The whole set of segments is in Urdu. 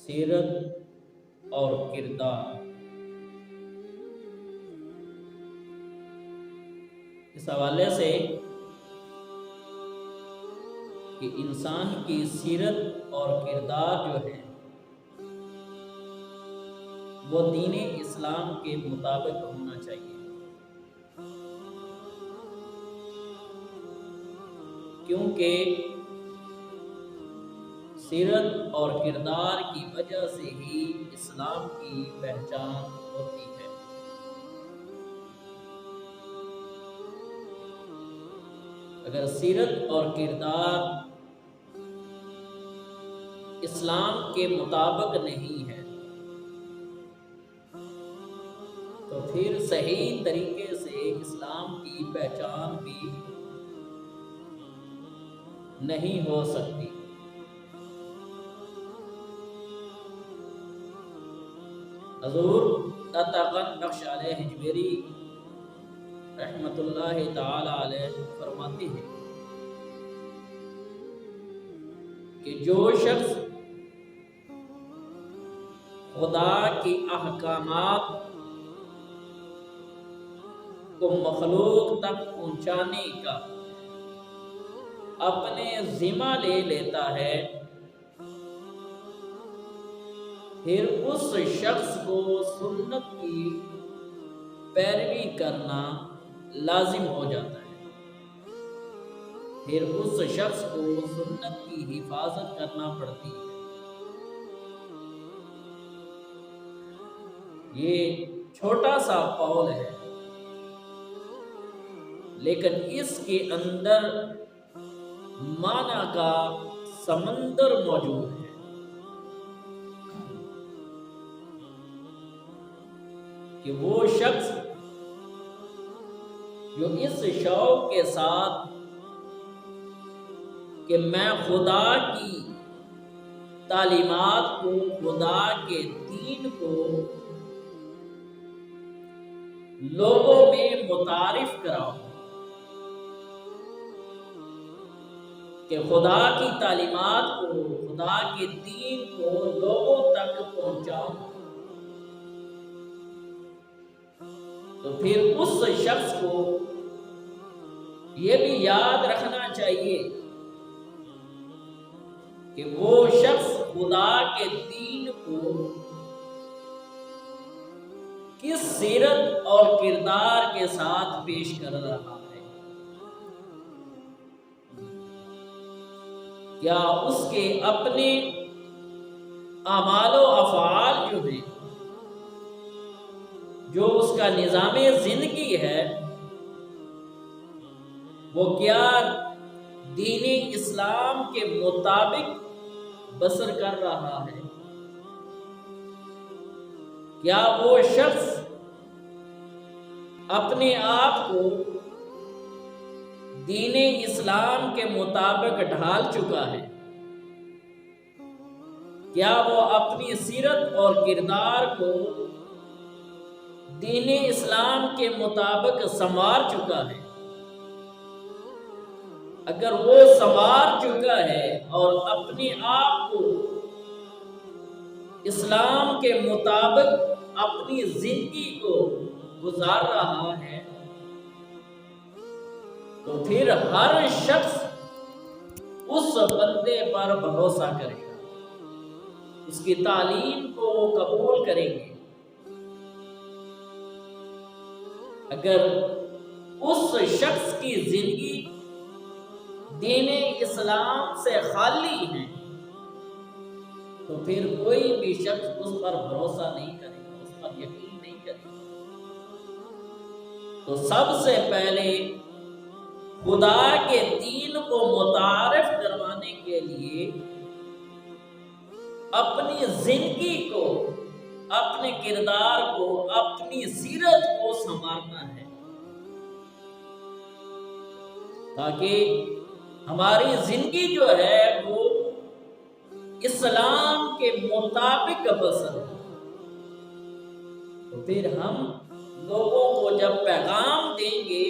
سیرت اور کردار۔ اس حوالے سے کہ انسان کی سیرت اور کردار جو ہے وہ دین اسلام کے مطابق ہونا چاہیے، کیونکہ سیرت اور کردار کی وجہ سے ہی اسلام کی پہچان ہوتی ہے۔ اگر سیرت اور کردار اسلام کے مطابق نہیں ہے تو پھر صحیح طریقے سے اسلام کی پہچان بھی نہیں ہو سکتی۔ حضور داتا گنج بخش علیہ حجویری رحمت اللہ تعالی علیہ فرماتے ہیں کہ جو شخص خدا کی احکامات کو مخلوق تک پہنچانے کا اپنے ذمہ لے لیتا ہے، پھر اس شخص کو سنت کی پیروی کرنا لازم ہو جاتا ہے، پھر اس شخص کو سنت کی حفاظت کرنا پڑتی ہے۔ یہ چھوٹا سا قول ہے، لیکن اس کے اندر معنی کا سمندر موجود ہے۔ کہ وہ شخص جو اس شوق کے ساتھ کہ میں خدا کی تعلیمات کو، خدا کے دین کو لوگوں میں متعارف کراؤں، کہ خدا کی تعلیمات کو، خدا کے دین کو لوگوں تک پہنچاؤں، تو پھر اس شخص کو یہ بھی یاد رکھنا چاہیے کہ وہ شخص خدا کے دین کو کس سیرت اور کردار کے ساتھ پیش کر رہا ہے۔ کیا اس کے اپنے اعمال و افعال جو ہیں، جو اس کا نظام زندگی ہے، وہ کیا دین اسلام کے مطابق بسر کر رہا ہے؟ کیا وہ شخص اپنے آپ کو دین اسلام کے مطابق ڈھال چکا ہے؟ کیا وہ اپنی سیرت اور کردار کو دین اسلام کے مطابق سنوار چکا ہے؟ اگر وہ سنوار چکا ہے اور اپنے آپ کو اسلام کے مطابق اپنی زندگی کو گزار رہا ہے، تو پھر ہر شخص اس بندے پر بھروسہ کرے گا، اس کی تعلیم کو وہ قبول کریں گے۔ اگر اس شخص کی زندگی دین اسلام سے خالی ہے تو پھر کوئی بھی شخص اس پر بھروسہ نہیں کرے گا، اس پر یقین نہیں کرے گا۔ تو سب سے پہلے خدا کے دین کو متعارف کروانے کے لیے اپنی زندگی کو، اپنے کردار کو، اپنی سیرت کو سنوارنا ہے، تاکہ ہماری زندگی جو ہے وہ اسلام کے مطابق بسر ہو۔ تو پھر ہم لوگوں کو جب پیغام دیں گے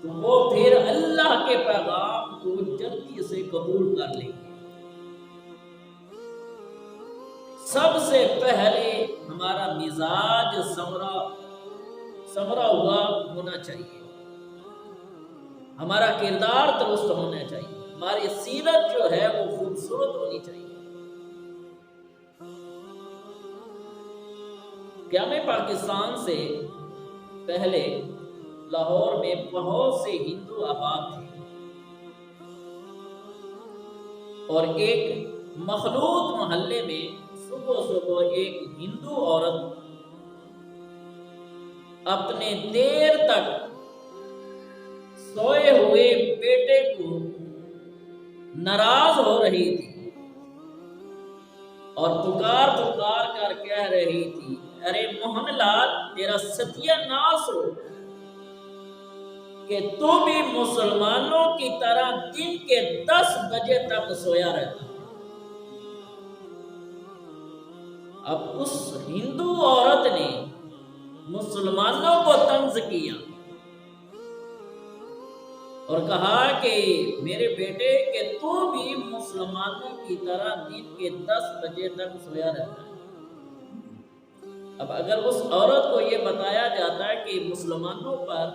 تو وہ پھر اللہ کے پیغام کو جلدی سے قبول کر لیں گے۔ سب سے پہلے ہمارا مزاج سنورا ہوا ہونا چاہیے، ہمارا کردار درست ہونا چاہیے، ہماری سیرت جو ہے وہ خوبصورت ہونی چاہیے۔ قیام پاکستان سے پہلے لاہور میں بہت سے ہندو آباد تھے، اور ایک مخلوط محلے میں صبح صبح ایک ہندو عورت اپنے دیر تک سوئے ہوئے بیٹے کو ناراض ہو رہی تھی اور پکار کر کہہ رہی تھی، ارے موہن لال، تیرا ستیہ ناس ہو کہ تو بھی مسلمانوں کی طرح دن کے 10 بجے تک سویا رہتا۔ اب اس ہندو عورت نے مسلمانوں کو طنز کیا اور کہا کہ میرے بیٹے کہ تو بھی مسلمانوں کی طرح دن کے 10 بجے تک سویا رہتا ہے۔ اب اگر اس عورت کو یہ بتایا جاتا ہے کہ مسلمانوں پر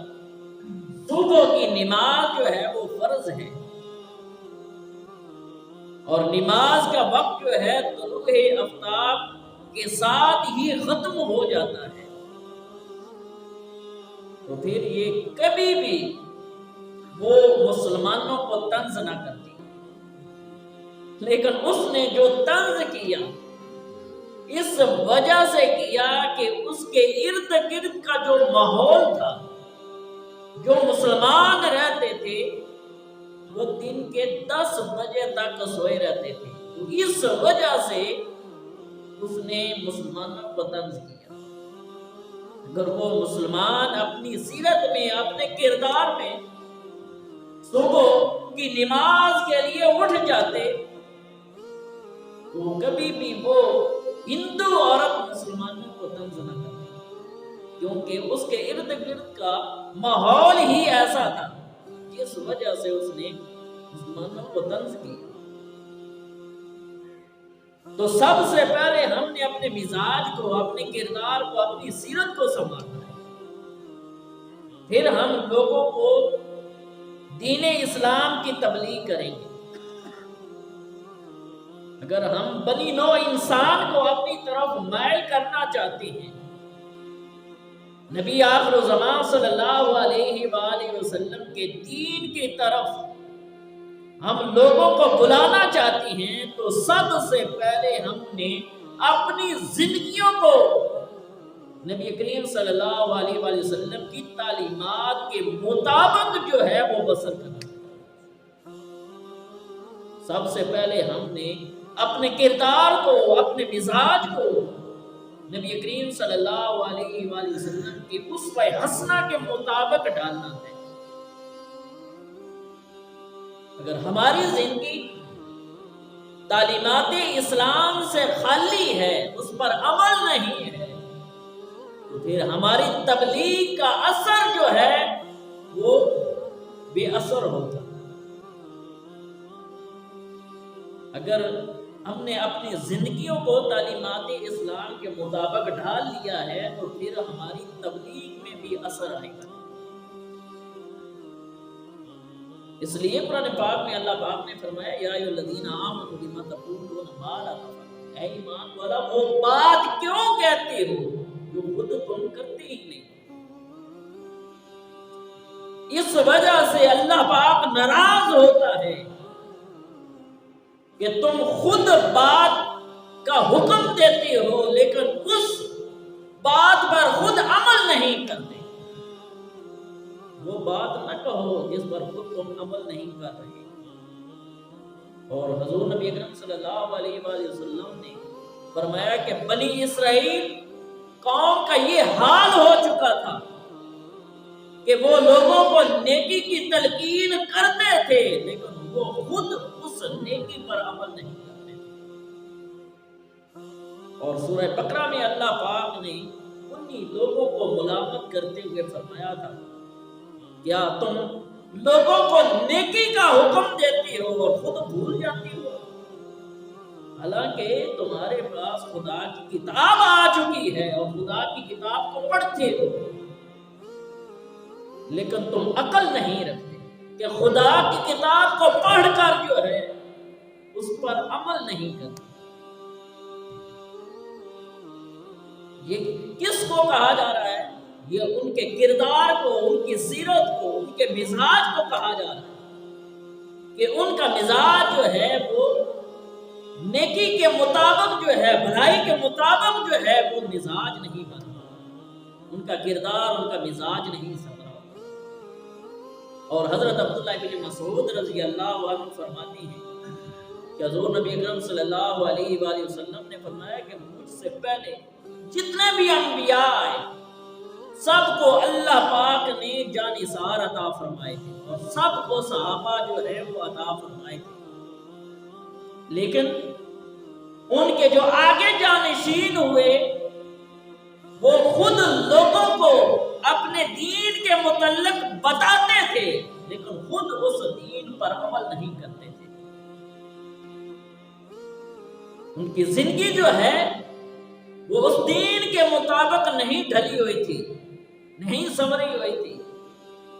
صبح کی نماز جو ہے وہ فرض ہے اور نماز کا وقت جو ہے طلوع آفتاب کے ساتھ ہی ختم ہو جاتا ہے، تو پھر یہ کبھی بھی وہ مسلمانوں کو طنز نہ کرتی، لیکن اس نے جو طنز کیا اس وجہ سے کیا کہ اس کے ارد گرد کا جو ماحول تھا، جو مسلمان رہتے تھے وہ دن کے 10 بجے تک سوئے رہتے تھے، تو اس وجہ سے اس نے مسلمانوں کو طنز کیا۔ اگر وہ مسلمان اپنی سیرت میں، اپنے کردار میں صبح کی نماز کے لیے اٹھ جاتے تو کبھی بھی وہ ہندو عورت مسلمانوں کو طنز نہ کرتی، کیونکہ اس کے ارد گرد کا ماحول ہی ایسا تھا جس وجہ سے اس نے مسلمانوں کو طنز کی۔ تو سب سے پہلے ہم نے اپنے مزاج کو، اپنے کردار کو، اپنی سیرت کو سنبھالنا ہے، پھر ہم لوگوں کو دین اسلام کی تبلیغ کریں گے۔ اگر ہم بنی نوع انسان کو اپنی طرف مائل کرنا چاہتے ہیں، نبی آخر الزمان صلی اللہ علیہ وآلہ وسلم کے دین کی طرف ہم لوگوں کو بلانا چاہتی ہیں، تو سب سے پہلے ہم نے اپنی زندگیوں کو نبی کریم صلی اللہ علیہ وآلہ وسلم کی تعلیمات کے مطابق جو ہے وہ بسر کرنا۔ سب سے پہلے ہم نے اپنے کردار کو، اپنے مزاج کو نبی کریم صلی اللہ علیہ وآلہ وسلم کی اسوہ حسنہ کے مطابق ڈالنا ہے۔ اگر ہماری زندگی تعلیمات اسلام سے خالی ہے، اس پر عمل نہیں ہے، تو پھر ہماری تبلیغ کا اثر جو ہے وہ بے اثر ہوتا۔ اگر ہم نے اپنی زندگیوں کو تعلیمات اسلام کے مطابق ڈھال لیا ہے تو پھر ہماری تبلیغ میں بھی اثر آئے گا۔ اس لیے قرآن پاک میں اللہ پاک نے فرمایا، یا ایھا الذین آمنوا لم تقولون ما لا تفعلون، اے ایمان والا وہ بات کیوں کہتے ہو جو خود تم کرتے ہی نہیں۔ اس وجہ سے اللہ پاک ناراض ہوتا ہے کہ تم خود بات کا حکم دیتے ہو لیکن اس بات پر خود عمل نہیں کرتے۔ وہ بات نہ کہو جس پر خود تم عمل نہیں کر رہے۔ اور حضور نبی اکرم صلی اللہ علیہ وآلہ وسلم نے فرمایا کہ بنی اسرائیل قوم کا یہ حال ہو چکا تھا کہ وہ لوگوں کو نیکی کی تلقین کرتے تھے لیکن وہ خود اس نیکی پر عمل نہیں کرتے تھے۔ اور سورہ بقرہ میں اللہ پاک نے انہی لوگوں کو ملامت کرتے ہوئے فرمایا تھا، کیا تم لوگوں کو نیکی کا حکم دیتی ہو اور خود بھول جاتی ہو؟ حالانکہ تمہارے پاس خدا کی کتاب آ چکی ہے اور خدا کی کتاب کو پڑھتے ہو، لیکن تم عقل نہیں رکھتے کہ خدا کی کتاب کو پڑھ کر جو ہے اس پر عمل نہیں کرتے۔ یہ کس کو کہا جا رہا ہے؟ یہ ان کے کردار کو، ان کی سیرت کو، ان کے مزاج کو کہا جا رہا ہے کہ ان کا مزاج جو ہے وہ نیکی کے مطابق جو ہے، بھلائی کے مطابق جو ہے وہ مزاج نہیں بنا، ان کا کردار، ان کا مزاج نہیں سنورا۔ اور حضرت عبداللہ بن مسعود رضی اللہ عنہ فرماتی ہیں کہ حضور نبی اکرم صلی اللہ علیہ وآلہ وسلم نے فرمایا کہ مجھ سے پہلے جتنے بھی انبیاء آئے سب کو اللہ پاک نے جانثار عطا فرمائے تھے اور سب کو صحابہ جو ہے وہ عطا فرمائے تھے، لیکن ان کے جو آگے جانشین ہوئے وہ خود لوگوں کو اپنے دین کے متعلق بتاتے تھے لیکن خود اس دین پر عمل نہیں کرتے تھے۔ ان کی زندگی جو ہے وہ اس دین کے مطابق نہیں ڈھلی ہوئی تھی، نہیں سنوری ہوئی تھی،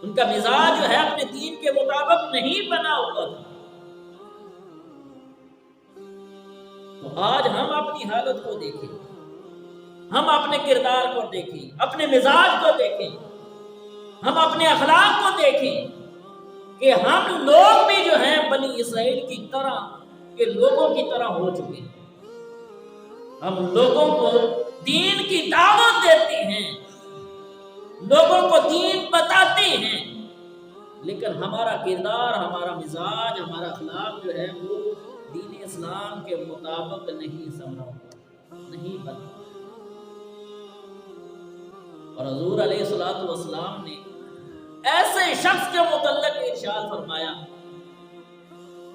ان کا مزاج جو ہے اپنے دین کے مطابق نہیں بنا ہوا تھا۔ تو آج ہم اپنی حالت کو دیکھیں، ہم اپنے کردار کو دیکھیں، اپنے مزاج کو دیکھیں، ہم اپنے اخلاق کو دیکھیں کہ ہم لوگ بھی جو ہیں بنی اسرائیل کی طرح کے لوگوں کی طرح ہو چکے ہیں۔ ہم لوگوں کو دین کی دعوت دیتے ہیں، لوگوں کو دین بتاتے ہیں، لیکن ہمارا کردار، ہمارا مزاج، ہمارا اخلاق جو ہے وہ دین اسلام کے مطابق نہیں سنورا، نہیں بنا۔ اور حضور علیہ الصلوۃ والسلام نے ایسے شخص کے متعلق ارشاد فرمایا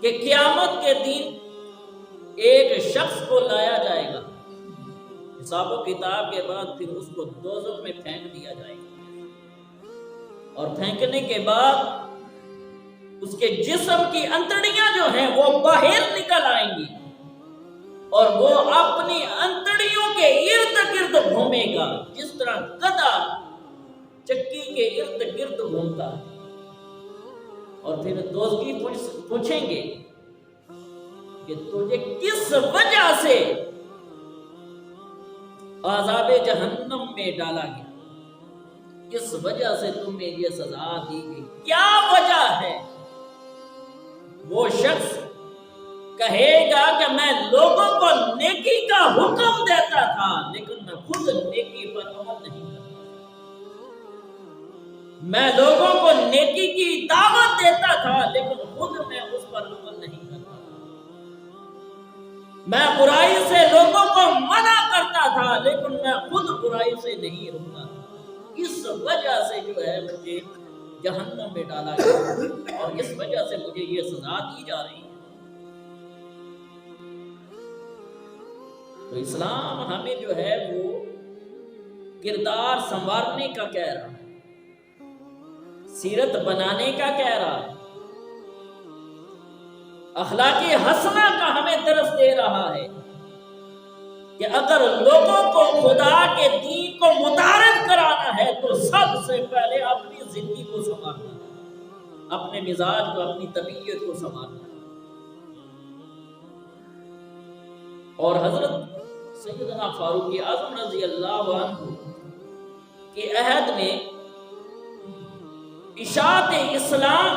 کہ قیامت کے دن ایک شخص کو لایا جائے گا، حساب و کتاب کے بعد پھر اس کو دوزخ میں پھینک دیا جائے گا، اور پھینکنے کے بعد اس کے جسم کی انتڑیاں جو ہیں وہ باہر نکل آئیں گی اور وہ اپنی انتڑیوں کے ارد گرد گھومے گا جس طرح گدھا چکی کے ارد گرد گھومتا ہے۔ اور پھر دوزخی پوچھیں گے کہ تجھے کس وجہ سے عذاب جہنم میں ڈالا گیا، کس وجہ سے تمہیں یہ سزا دی گئی، کیا وجہ ہے؟ وہ شخص کہے گا کہ میں لوگوں کو نیکی کا حکم دیتا تھا لیکن میں خود نیکی پر عمل نہیں کرتا، میں لوگوں کو نیکی کی دعوت دیتا تھا لیکن خود میں اس پر عمل نہیں کرتا، میں برائی سے لوگوں کو منع کرتا تھا لیکن میں خود برائی سے نہیں رکتا تھا، اس وجہ سے جو ہے مجھے جہنم میں ڈالا گیا اور اس وجہ سے مجھے یہ سزا دی جا رہی ہے۔ تو اسلام ہمیں جو ہے وہ کردار سنوارنے کا کہہ رہا ہے، سیرت بنانے کا کہہ رہا ہے، اخلاقی حسنہ کا ہمیں درس دے رہا ہے کہ اگر لوگوں کو خدا کے دین کو متعارف کرانا ہے تو سب سے پہلے اپنی زندگی کو سنوارنا ہے، اپنے مزاج کو، اپنی طبیعت کو سنوارنا ہے۔ اور حضرت سیدنا فاروق اعظم رضی اللہ عنہ کے عہد میں اشاعت اسلام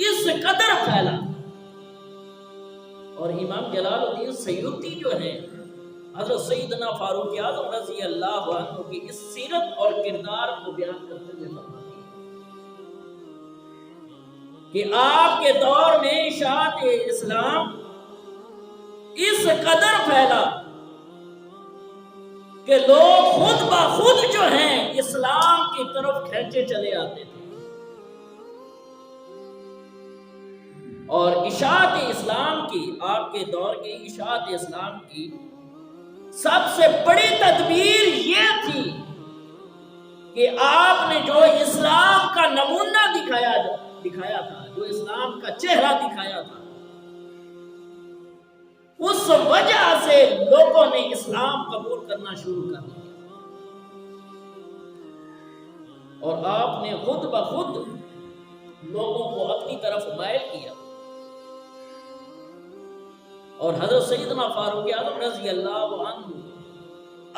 اس قدر پھیلا، اور امام جلال الدین سیوطی جو ہیں حضرت سیدنا فاروق اعظم رضی اللہ عنہ کی اس سیرت اور کردار کو بیان کرتے ہوئے فرماتے ہیں کہ آپ کے دور میں اشاعت اسلام اس قدر پھیلا کہ لوگ خود بخود جو ہیں اسلام کی طرف کھینچے چلے آتے تھے، اور اشاعت اسلام کی، آپ کے دور کی اشاعت اسلام کی سب سے بڑی تدبیر یہ تھی کہ آپ نے جو اسلام کا نمونہ دکھایا تھا، جو اسلام کا چہرہ دکھایا تھا، اس وجہ سے لوگوں نے اسلام قبول کرنا شروع کر دیا اور آپ نے خود بخود لوگوں کو اپنی طرف مائل کیا اور حضرت سیدنا فاروق اعظم رضی اللہ عنہ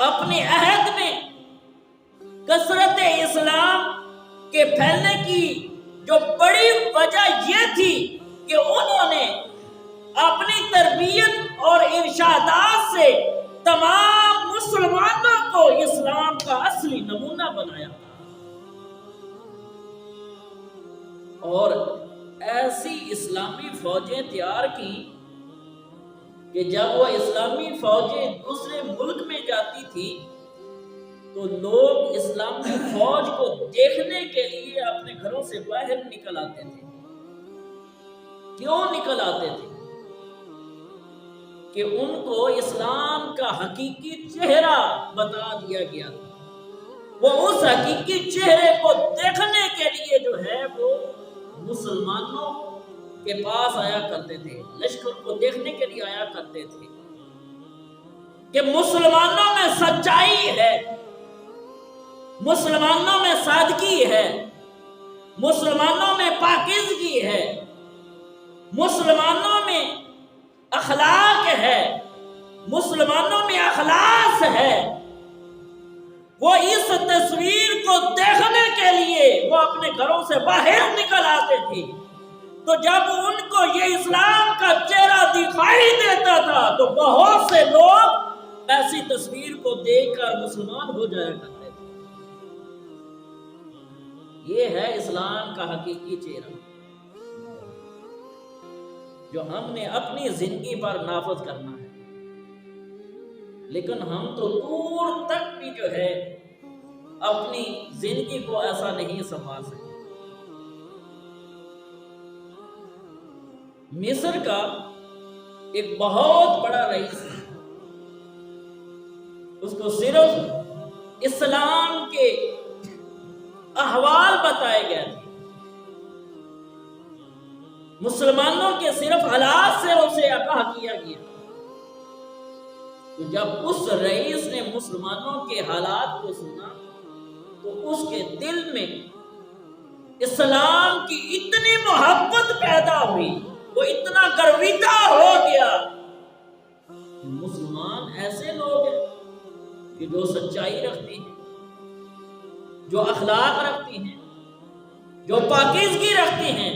اپنے عہد میں کثرت اسلام کے پھیلنے کی جو بڑی وجہ یہ تھی کہ انہوں نے اپنی تربیت اور ارشادات سے تمام مسلمانوں کو اسلام کا اصلی نمونہ بنایا اور ایسی اسلامی فوجیں تیار کی کہ جب وہ اسلامی فوجیں دوسرے ملک میں جاتی تھی تو لوگ اسلامی فوج کو دیکھنے کے لیے اپنے گھروں سے باہر نکل آتے تھے. کیوں نکل آتے تھے؟ کہ ان کو اسلام کا حقیقی چہرہ بتا دیا گیا تھا. وہ اس حقیقی چہرے کو دیکھنے کے لیے جو ہے وہ مسلمانوں کے پاس آیا کرتے تھے, لشکر کو دیکھنے کے لیے آیا کرتے تھے کہ مسلمانوں میں سچائی ہے, مسلمانوں میں سادگی ہے, مسلمانوں میں پاکیزگی ہے, مسلمانوں میں اخلاق ہے, مسلمانوں میں اخلاص ہے. وہ اس تصویر کو دیکھنے کے لیے وہ اپنے گھروں سے باہر نکل آتے تھے. تو جب ان کو یہ اسلام کا چہرہ دکھائی دیتا تھا تو بہت سے لوگ ایسی تصویر کو دیکھ کر مسلمان ہو جایا کرتے تھے. یہ ہے اسلام کا حقیقی چہرہ جو ہم نے اپنی زندگی پر نافذ کرنا ہے. لیکن ہم تو دور تک بھی جو ہے اپنی زندگی کو ایسا نہیں سنبھال سکتے. مصر کا ایک بہت بڑا رئیس ہے, اس کو صرف اسلام کے احوال بتائے گئے تھے, مسلمانوں کے صرف حالات سے اسے آگاہ کیا گیا. تو جب اس رئیس نے مسلمانوں کے حالات کو سنا تو اس کے دل میں اسلام کی اتنی محبت پیدا ہوئی, وہ اتنا گرویدہ ہو گیا کہ مسلمان ایسے لوگ ہیں کہ جو سچائی رکھتے ہیں, جو اخلاق رکھتے ہیں, جو پاکیزگی رکھتے ہیں,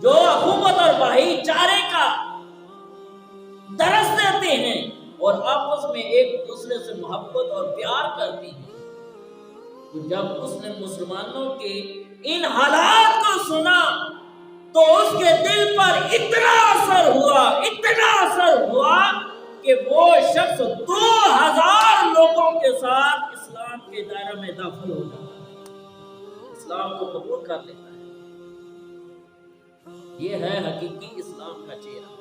جو اخوت اور بھائی چارے کا درس دیتے ہیں اور آپس میں ایک دوسرے سے محبت اور پیار کرتے ہیں. تو جب اس نے مسلمانوں کے ان حالات کو سنا تو اس کے دل پر اتنا اثر ہوا کہ وہ شخص 2000 لوگوں کے ساتھ اسلام کے دائرہ میں داخل ہو جاتا ہے, اسلام کو قبول کر لیتا ہے. یہ ہے حقیقی اسلام کا چہرہ.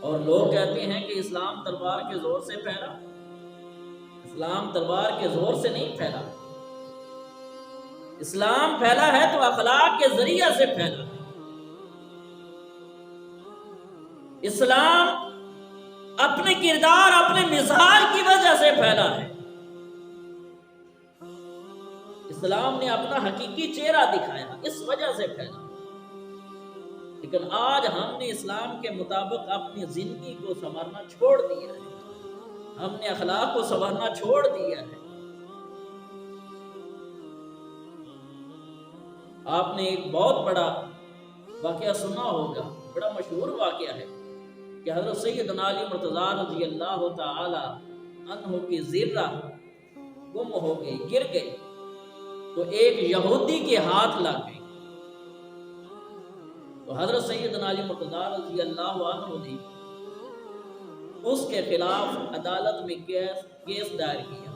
اور لوگ کہتے ہیں کہ اسلام تلوار کے زور سے پھیلا. اسلام تلوار کے زور سے نہیں پھیلا. اسلام پھیلا ہے تو اخلاق کے ذریعے سے پھیلا ہے. اسلام اپنے کردار, اپنے مزاج کی وجہ سے پھیلا ہے. اسلام نے اپنا حقیقی چہرہ دکھایا, اس وجہ سے پھیلا. لیکن آج ہم نے اسلام کے مطابق اپنی زندگی کو سنوارنا چھوڑ دیا ہے, ہم نے اخلاق کو سنوارنا چھوڑ دیا ہے. آپ نے ایک بہت بڑا واقعہ سنا ہوگا, بڑا مشہور واقعہ ہے کہ حضرت سیدنا علی مرتضیٰ رضی اللہ تعالی عنہ کی ذرہ گم ہو گئی, گر گئی, تو ایک یہودی کے ہاتھ لگ گئی. تو حضرت سیدنا علی مرتضیٰ رضی اللہ عنہ نے اس کے خلاف عدالت میں کیس دائر کیا.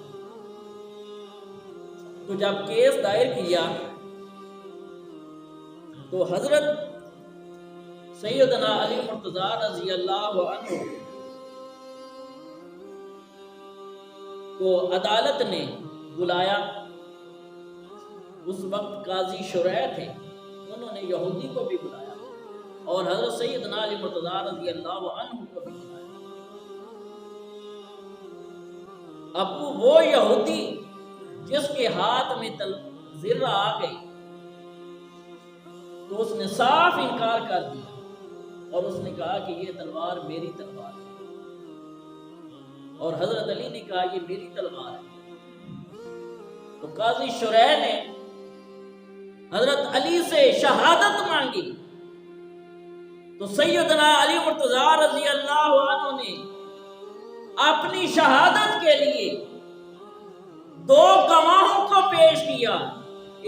تو جب کیس دائر کیا تو حضرت سیدنا علی مرتضیٰ رضی اللہ عنہ کو عدالت نے بلایا. اس وقت قاضی شریح تھے, انہوں نے یہودی کو بھی بلایا اور حضرت سیدنا علی مرتضیٰ رضی اللہ عنہ کو بھی بلایا۔ اب وہ یہودی جس کے ہاتھ میں زرہ آ گئی تو اس نے صاف انکار کر دیا اور اس نے کہا کہ یہ تلوار میری تلوار ہے، اور حضرت علی نے کہا یہ میری تلوار ہے۔ تو قاضی شریح نے حضرت علی سے شہادت مانگی تو سیدنا علی مرتضیٰ رضی اللہ عنہ نے اپنی شہادت کے لیے 2 گواہوں کو پیش کیا۔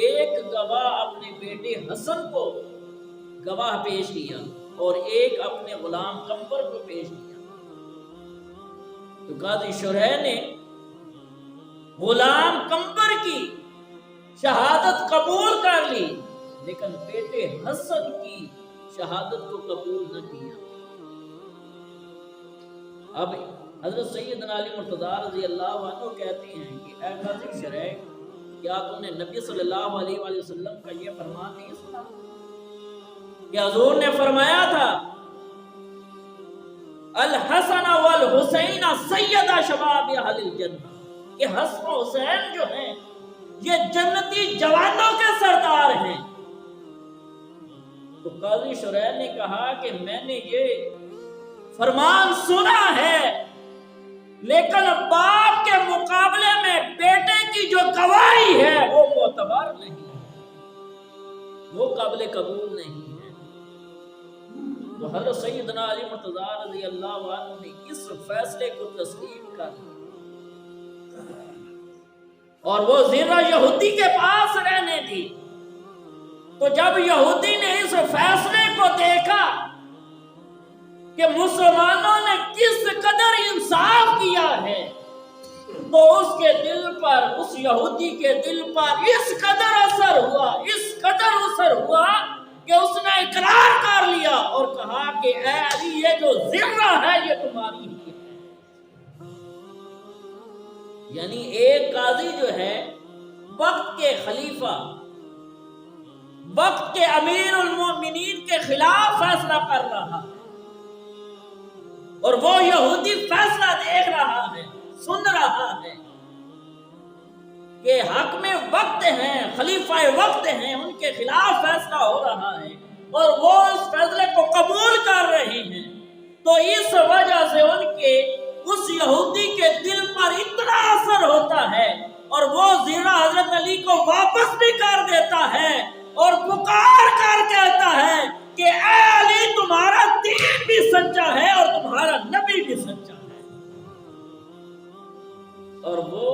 ایک گواہ اپنے بیٹے حسن کو گواہ پیش کیا اور ایک اپنے غلام قمبر کو پیش کیا۔ تو قاضی شریح نے غلام قمبر کی شہادت قبول کر لی، لیکن بیٹے حسن کی شہادت کو قبول نہ کیا۔ اب حضرت سیدنا علی مرتضیٰ رضی اللہ عنہ کہتے ہیں کہ اے قاضی شریح، کیا تم نے نبی صلی اللہ علیہ وآلہ وسلم کا یہ فرمان نہیں سنا کہ حضور نے فرمایا تھا الحسن والحسین سیدہ شباب اہل الجنہ، کہ حسن و حسین جو ہیں یہ جنتی جوانوں کے سردار ہیں۔ تو قاضی شریح نے کہا کہ میں نے یہ فرمان سنا ہے، لیکن باپ کے مقابلے میں بیٹے کی جو گواہی ہے وہ معتبر نہیں ہے، وہ قابل قبول نہیں ہے۔ تو حضرت سیدنا علی مرتضیٰ رضی اللہ عنہ نے اس فیصلے کو تسلیم کر لیا اور وہ زرہ یہودی کے پاس رہنے دی۔ تو جب یہودی نے اس فیصلے کو دیکھا کہ مسلمانوں نے کس قدر انصاف کیا ہے، تو اس کے دل پر، اس یہودی کے دل پر اس قدر اثر ہوا کہ اس نے اقرار کر لیا اور کہا کہ اے علی، یہ جو زرہ ہے یہ تمہاری ہی ہے۔ یعنی ایک قاضی جو ہے وقت کے خلیفہ، وقت کے امیر المومنین کے خلاف فیصلہ کر رہا ہے، اور وہ یہودی فیصلہ دیکھ رہا ہے، سن رہا ہے کہ حق میں وقت ہیں، خلیفہ وقت ہیں، ان کے خلاف فیصلہ ہو رہا ہے اور وہ اس فیصلے کو قبول کر رہے ہیں۔ تو اس وجہ سے ان کے اس یہودی کے دل پر اتنا اثر ہوتا ہے اور وہ زرہ حضرت علی کو واپس بھی کر دیتا ہے اور پکار کر کہتا ہے کہ اے علی، تمہارا دین بھی سچا ہے اور تمہارا نبی بھی سچا ہے۔ اور وہ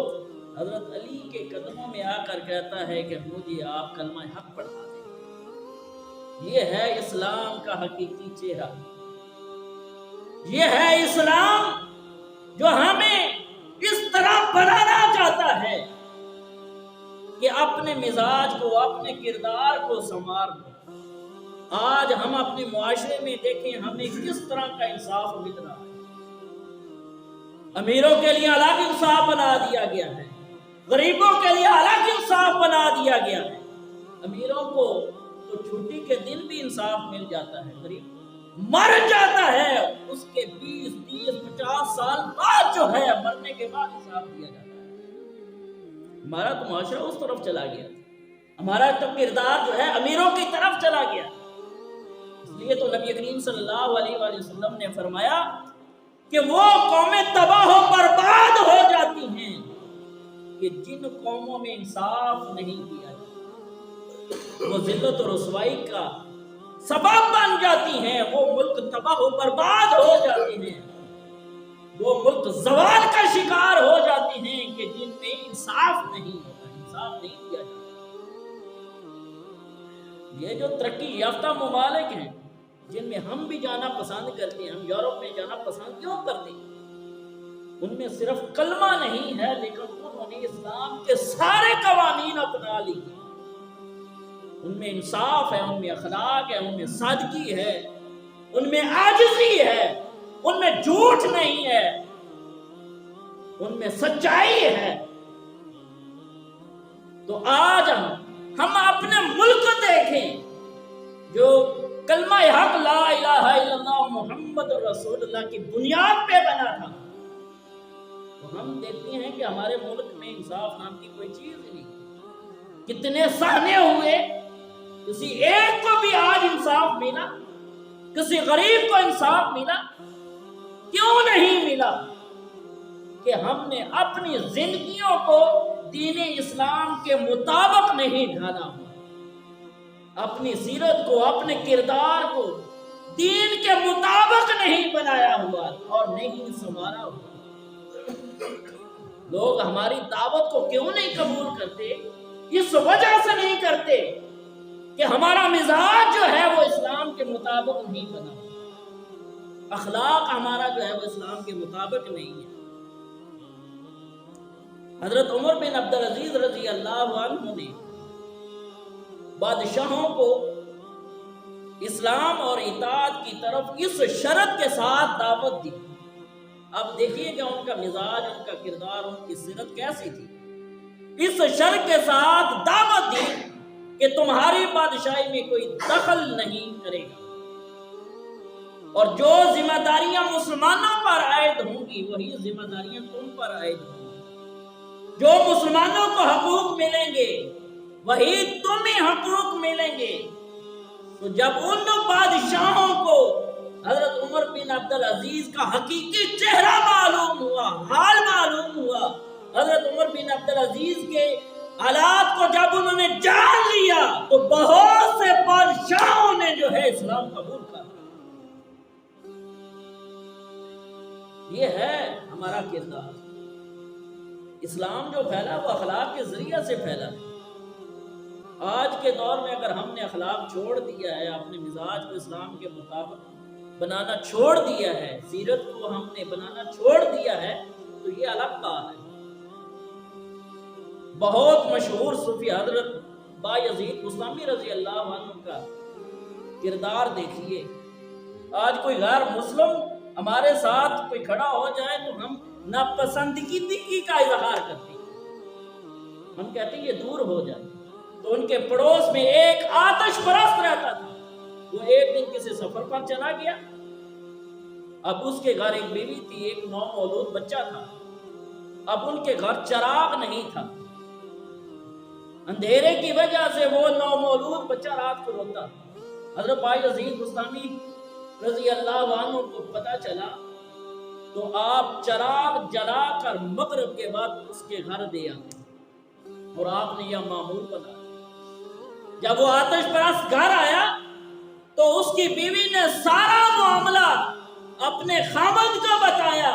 حضرت علی کے قدموں میں آ کر کہتا ہے کہ مجھے آپ کلمہ حق پڑھا دیں۔ یہ ہے اسلام کا حقیقی چہرہ، یہ ہے اسلام جو ہمیں اس طرح بنانا چاہتا ہے کہ اپنے مزاج کو، اپنے کردار کو سنوار دیں۔ آج ہم اپنے معاشرے میں دیکھیں ہمیں کس طرح کا انصاف مل رہا ہے۔ امیروں کے لیے الگ انصاف بنا دیا گیا ہے، غریبوں کے لیے الگ انصاف بنا دیا گیا ہے۔ امیروں کو تو چھٹی کے دن بھی انصاف مل جاتا ہے، غریب مر جاتا ہے اس کے 20, 30, 50 سال بعد جو ہے مرنے کے بعد انصاف دیا جاتا ہے۔ ہمارا تو معاشرہ اس طرف چلا گیا، ہمارا تو کردار جو ہے امیروں کی طرف چلا گیا۔ اس لیے تو نبی کریم صلی اللہ علیہ وآلہ وسلم نے فرمایا کہ وہ قومیں تباہ و برباد ہو جاتی ہیں کہ جن قوموں میں انصاف نہیں کیا جاتا، وہ ذلت و رسوائی کا سبب بن جاتی ہیں، وہ ملک تباہ و برباد ہو جاتے ہیں، وہ ملک زوال کا شکار ہو جاتے ہیں کہ جن میں انصاف نہیں ہوتا، انصاف نہیں کیا جاتا۔ یہ جو ترقی یافتہ ممالک ہیں جن میں ہم بھی جانا پسند کرتے ہیں، ہم یورپ میں جانا پسند کیوں کرتے ہیں؟ ان میں صرف کلمہ نہیں ہے، لیکن انہوں نے اسلام کے سارے قوانین اپنا لی ہیں۔ ان میں انصاف ہے، ان میں اخلاق ہے، ان میں سادگی ہے، ان میں عاجزی ہے، ان میں جھوٹ نہیں ہے، ان میں سچائی ہے۔ تو آج ہم اپنے ملک دیکھیں جو کلمہ حق لا الہ الا اللہ محمد رسول اللہ کی بنیاد پہ بنا تھا۔ تو ہم دیکھتے ہیں کہ ہمارے ملک میں انصاف نام کی کوئی چیز نہیں، کتنے سہنے ہوئے، کسی ایک کو بھی آج انصاف ملا؟ کسی غریب کو انصاف ملا؟ کیوں نہیں ملا؟ کہ ہم نے اپنی زندگیوں کو دین اسلام کے مطابق نہیں ڈھالا ہوا، اپنی سیرت کو، اپنے کردار کو دین کے مطابق نہیں بنایا ہوا اور نہیں سنوارا ہوا۔ لوگ ہماری دعوت کو کیوں نہیں قبول کرتے؟ اس وجہ سے نہیں کرتے کہ ہمارا مزاج جو ہے وہ اسلام کے مطابق نہیں بنا، اخلاق ہمارا جو ہے وہ اسلام کے مطابق نہیں ہے۔ حضرت عمر بن عبدالعزیز رضی اللہ عنہ نے بادشاہوں کو اسلام اور اطاعت کی طرف اس شرط کے ساتھ دعوت دی۔ اب دیکھیے کہ ان کا مزاج، ان کا کردار، ان کی سیرت کیسی تھی۔ اس شرط کے ساتھ دعوت دی کہ تمہاری بادشاہی میں کوئی دخل نہیں کرے گا، اور جو ذمہ داریاں مسلمانوں پر عائد ہوں گی وہی ذمہ داریاں تم پر عائد ہوں گی، جو مسلمانوں کو حقوق ملیں گے وہی تمہیں حقوق ملیں گے۔ تو جب ان بادشاہوں کو حضرت عمر بن عبدالعزیز کا حقیقی چہرہ معلوم ہوا، حال معلوم ہوا، حضرت عمر بن عبدالعزیز کے حالات کو جب انہوں نے جان لیا تو بہت سے بادشاہوں نے جو ہے اسلام قبول کر لیا۔ یہ ہے ہمارا کردار۔ اسلام جو پھیلا وہ اخلاق کے ذریعے سے پھیلا ہے۔ آج کے دور میں اگر ہم نے اخلاق چھوڑ دیا ہے، اپنے مزاج کو اسلام کے مطابق بنانا چھوڑ دیا ہے، سیرت کو ہم نے بنانا چھوڑ دیا ہے، تو یہ الگ بات ہے۔ بہت مشہور صوفی حضرت بایزید بستامی رضی اللہ عنہ کا کردار دیکھیے۔ آج کوئی غیر مسلم ہمارے ساتھ کوئی کھڑا ہو جائے تو ہم ناپسندگی کا اظہار کرتے ہیں، ہم کہتے ہیں یہ دور ہو جائے۔ تو ان کے پڑوس میں ایک آتش پرست رہتا تھا، وہ ایک دن کسی سفر پر چلا گیا۔ اب اس کے گھر ایک بیوی تھی، ایک نومولود بچہ تھا۔ اب ان کے گھر چراغ نہیں تھا، اندھیرے کی وجہ سے وہ نومولود بچہ رات کو روتا۔ حضرت بایزید بستامی رضی اللہ عنہ کو پتا چلا تو آپ چراغ جلا کر مغرب کے بعد اس کے گھر دے آتے، اور آپ نے یہ معمول بنا۔ جب وہ آتش پرست گھر آیا تو اس کی بیوی نے سارا معاملہ اپنے خاوند کو بتایا،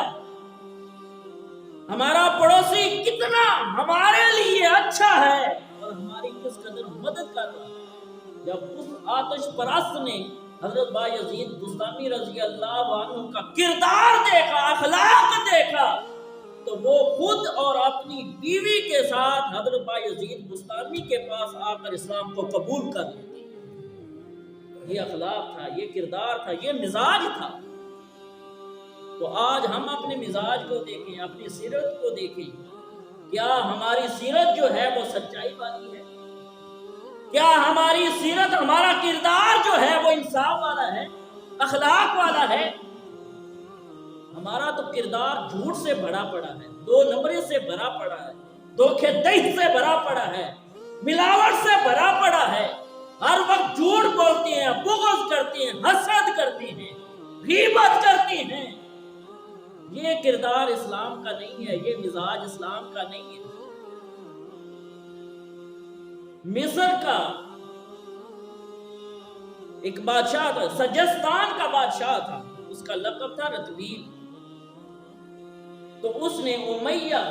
ہمارا پڑوسی کتنا ہمارے لیے اچھا ہے اور ہماری کس قدر مدد کر رہا ہے۔ جب اس آتش پرست نے حضرت بایزید بستامی رضی اللہ عنہ کا کردار دیکھا، اخلاق دیکھا، تو وہ خود اور اپنی بیوی کے ساتھ حضرت بایزید بستامی کے پاس آ کر اسلام کو قبول کر لیتے۔ یہ اخلاق تھا، یہ کردار تھا، یہ مزاج تھا۔ تو آج ہم اپنے مزاج کو دیکھیں، اپنی سیرت کو دیکھیں، کیا ہماری سیرت جو ہے وہ سچائی والی ہے؟ کیا ہماری سیرت، ہمارا کردار جو ہے وہ انصاف والا ہے، اخلاق والا ہے؟ ہمارا تو کردار جھوٹ سے بھرا پڑا ہے، دو نمبری سے بھرا پڑا ہے، دھوکے دہی سے بھرا پڑا ہے، ملاوٹ سے بھرا پڑا ہے۔ ہر وقت جھوٹ بولتے ہیں، بغض کرتے ہیں، حسد کرتے ہیں، غیبت کرتے ہیں۔ یہ کردار اسلام کا نہیں ہے، یہ مزاج اسلام کا نہیں ہے۔ مصر کا ایک بادشاہ تھا، سجستان کا بادشاہ تھا، اس کا لقب تھا رتبیل۔ تو اس نے امیہ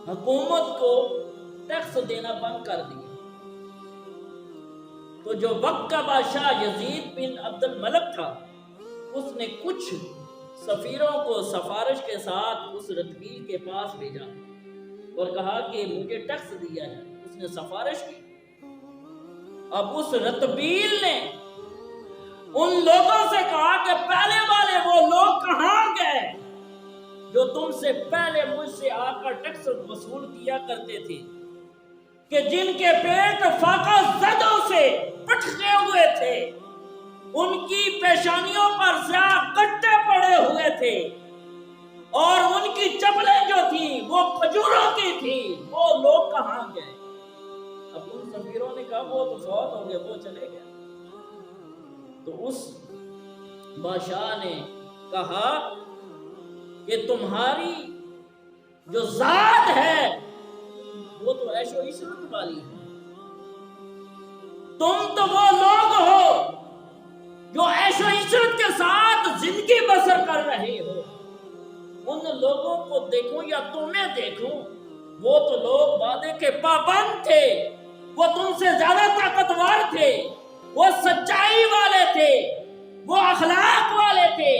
حکومت کو ٹیکس دینا بند کر دیا۔ تو جو وقت کا بادشاہ یزید بن عبد الملک تھا، اس نے کچھ سفیروں کو سفارش کے ساتھ اس رتبیل کے پاس بھیجا اور کہا کہ مجھے ٹیکس دیا ہے۔ اس نے سفارش کی۔ اب اس رتبیل نے ان لوگوں سے کہا کہ پہلے والے وہ لوگ کہاں گئے جو تم سے پہلے مجھ سے آ کر ٹیکس وصول کیا کرتے تھے، کہ جن کے پیٹ فاقہ زدوں سے پٹکے ہوئے تھے، ان کی پیشانیوں پر سیاہ کٹے پڑے ہوئے تھے اور ان کی چپلیں جو تھیں وہ کھجوروں کی تھیں. وہ لوگ کہاں گئے؟ اب ان سفیروں نے کہا وہ تو فوت ہو گئے، وہ چلے گئے. تو اس بادشاہ نے کہا کہ تمہاری جو ذات ہے وہ تو عیش و عشرت والی ہے. تم تو وہ لوگ ہو جو عیش و عشرت کے ساتھ زندگی بسر کر رہے ہو. ان لوگوں کو دیکھوں یا تمہیں دیکھوں، وہ تو لوگ وعدے کے پابند تھے، وہ تم سے زیادہ طاقتور تھے، وہ سچائی والے تھے، وہ اخلاق والے تھے،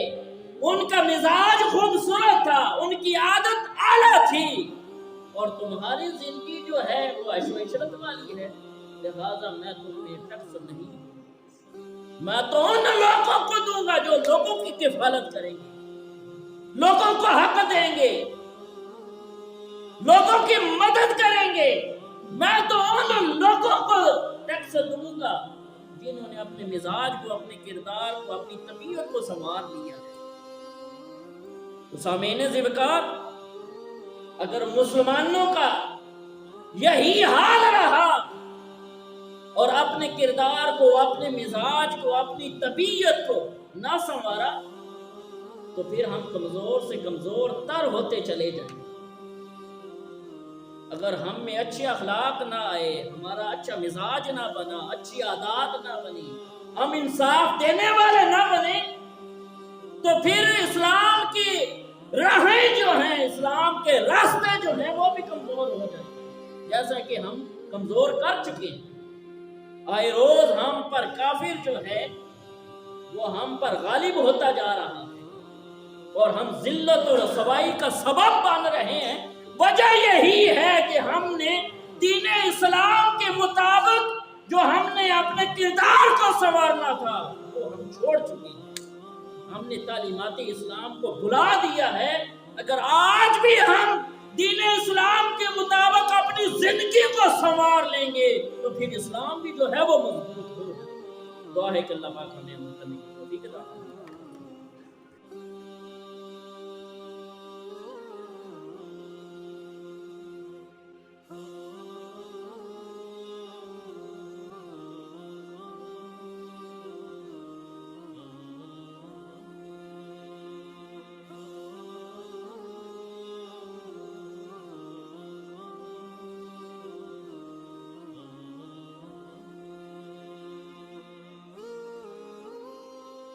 ان کا مزاج خوبصورت تھا، ان کی عادت اعلیٰ تھی. اور تمہاری زندگی جو ہے وہ عیش و عشرت والی ہے. لہذا میں تم میں ٹیکس نہیں، میں تو ان لوگوں کو دوں گا جو لوگوں کی کفالت کریں گے، لوگوں کو حق دیں گے، لوگوں کی مدد کریں گے. میں تو ان لوگوں کو ٹیکس دوں گا جنہوں نے اپنے مزاج کو، اپنے کردار کو، اپنی طبیعت کو سنوار لیا ہے. تو سامعین ذوالفقار، اگر مسلمانوں کا یہی حال رہا اور اپنے کردار کو، اپنے مزاج کو، اپنی طبیعت کو نہ سنوارا تو پھر ہم کمزور سے کمزور تر ہوتے چلے جائیں. اگر ہم میں اچھے اخلاق نہ آئے، ہمارا اچھا مزاج نہ بنا، اچھی عادات نہ بنی، ہم انصاف دینے والے نہ بنے، تو پھر اسلام کی راہیں جو ہیں، اسلام کے راستے جو ہیں وہ بھی کمزور ہو جائیں، جیسا کہ ہم کمزور کر چکے ہیں. آئے روز ہم پر کافر جو ہے وہ ہم پر غالب ہوتا جا رہا ہے اور ہم ذلت اور رسوائی کا سبب بن رہے ہیں. وجہ یہی ہے کہ ہم نے دین اسلام کے مطابق جو ہم نے اپنے کردار کو سنوارنا تھا وہ ہم چھوڑ چکے ہیں. ہم نے تعلیمات اسلام کو بھلا دیا ہے. اگر آج بھی ہم دین اسلام کے مطابق اپنی زندگی کو سنوار لیں گے تو پھر اسلام بھی جو ہے وہ مضبوط ہو. دعا ہے کہ اللہ پاک ہمیں